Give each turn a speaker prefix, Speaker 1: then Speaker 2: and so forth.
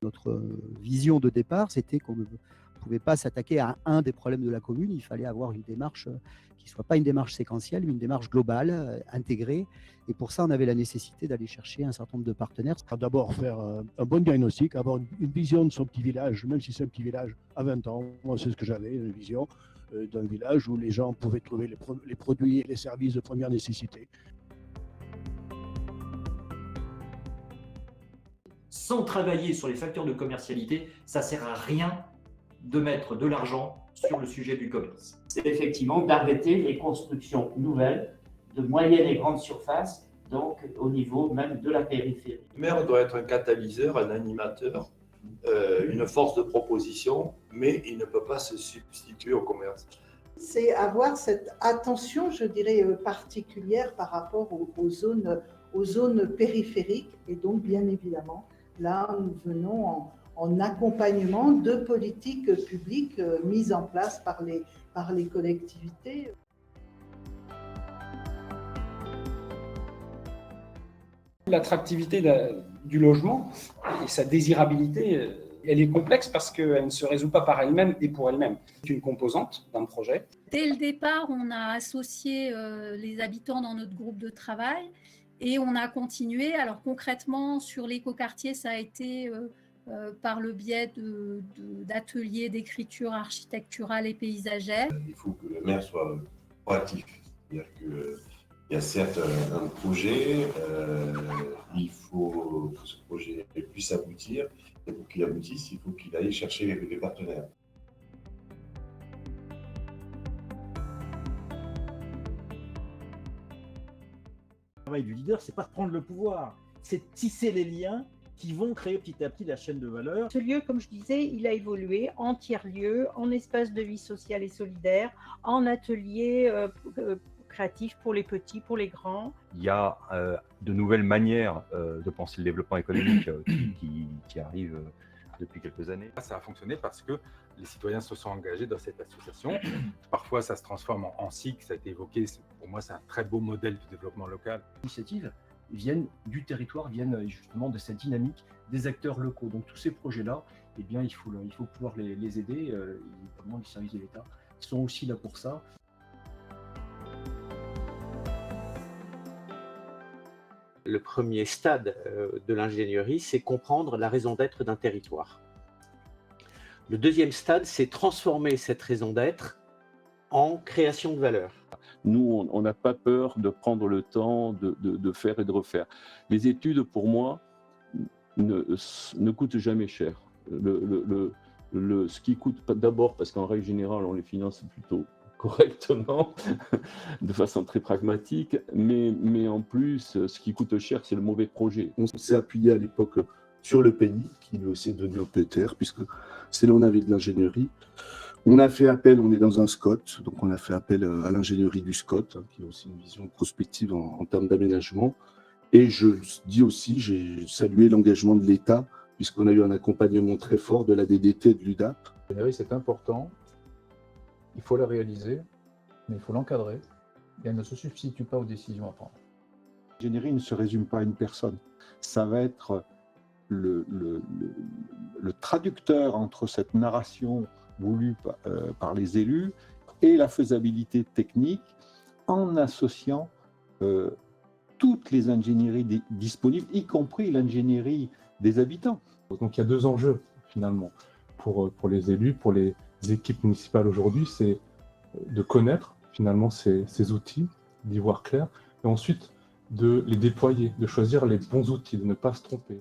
Speaker 1: Notre vision de départ, c'était qu'on ne pouvait pas s'attaquer à un des problèmes de la commune. Il fallait avoir une démarche qui ne soit pas une démarche séquentielle, mais une démarche globale, intégrée. Et pour ça, on avait la nécessité d'aller chercher un certain nombre de partenaires.
Speaker 2: D'abord, faire un bon diagnostic, avoir une vision de son petit village, même si c'est un petit village à 20 ans. Moi, c'est ce que j'avais, une vision d'un village où les gens pouvaient trouver les produits et les services de première nécessité.
Speaker 3: Sans travailler sur les facteurs de commercialité, ça ne sert à rien de mettre de l'argent sur le sujet du commerce.
Speaker 4: C'est effectivement d'arrêter les constructions nouvelles de moyenne et grande surface, donc au niveau même de la périphérie.
Speaker 5: Le maire doit être un catalyseur, un animateur, une force de proposition, mais il ne peut pas se substituer au commerce.
Speaker 6: C'est avoir cette attention, je dirais, particulière par rapport aux zones périphériques. Et donc, bien évidemment, là, nous venons en accompagnement de politiques publiques mises en place par les collectivités.
Speaker 7: L'attractivité du logement et sa désirabilité, elle est complexe parce qu'elle ne se résout pas par elle-même et pour elle-même. C'est une composante d'un projet.
Speaker 8: Dès le départ, on a associé les habitants dans notre groupe de travail et on a continué. Alors concrètement, sur l'écoquartier, ça a été par le biais d'ateliers d'écriture architecturale et paysagère.
Speaker 9: Il faut que le maire soit proactif. C'est-à-dire qu'il y a certes un projet, il faut que ce projet puisse aboutir. Et pour qu'il aboutisse, il faut qu'il aille chercher les partenaires.
Speaker 10: Le travail du leader, c'est pas de prendre le pouvoir, c'est de tisser les liens qui vont créer petit à petit la chaîne de valeur.
Speaker 11: Ce lieu, comme je disais, il a évolué en tiers-lieu, en espace de vie sociale et solidaire, en atelier créatif pour les petits, pour les grands.
Speaker 12: Il y a de nouvelles manières de penser le développement économique qui arrivent depuis quelques années.
Speaker 13: Ça a fonctionné parce que les citoyens se sont engagés dans cette association. Parfois, ça se transforme en SIC, ça a été évoqué. Pour moi, c'est un très beau modèle de développement local.
Speaker 14: Les initiatives viennent du territoire, viennent justement de cette dynamique des acteurs locaux. Donc tous ces projets-là, eh bien, il faut pouvoir les aider. Notamment les services de l'État sont aussi là pour ça.
Speaker 15: Le premier stade de l'ingénierie, c'est comprendre la raison d'être d'un territoire. Le deuxième stade, c'est transformer cette raison d'être en création de valeur.
Speaker 16: Nous, on n'a pas peur de prendre le temps de faire et de refaire. Les études, pour moi, ne coûtent jamais cher. Ce qui coûte d'abord, parce qu'en règle générale, on les finance plutôt correctement, de façon très pragmatique, mais en plus, ce qui coûte cher, c'est le mauvais projet.
Speaker 17: On s'est appuyé à l'époque sur le PENI, qui lui aussi est devenu OPETER, puisque c'est là où on avait de l'ingénierie. On a fait appel, on est dans un SCOT, donc on a fait appel à l'ingénierie du SCOT, qui a aussi une vision prospective en termes d'aménagement. Et je dis aussi, j'ai salué l'engagement de l'État, puisqu'on a eu un accompagnement très fort de la DDT et de l'UDAP.
Speaker 18: L'ingénierie, c'est important. Il faut la réaliser, mais il faut l'encadrer et elle ne se substitue pas aux décisions à prendre.
Speaker 19: L'ingénierie ne se résume pas à une personne. Ça va être le traducteur entre cette narration voulue par les élus et la faisabilité technique en associant toutes les ingénieries disponibles, y compris l'ingénierie des habitants.
Speaker 20: Donc il y a deux enjeux finalement pour les élus, pour les équipes municipales aujourd'hui, c'est de connaître finalement ces outils, d'y voir clair, et ensuite de les déployer, de choisir les bons outils, de ne pas se tromper.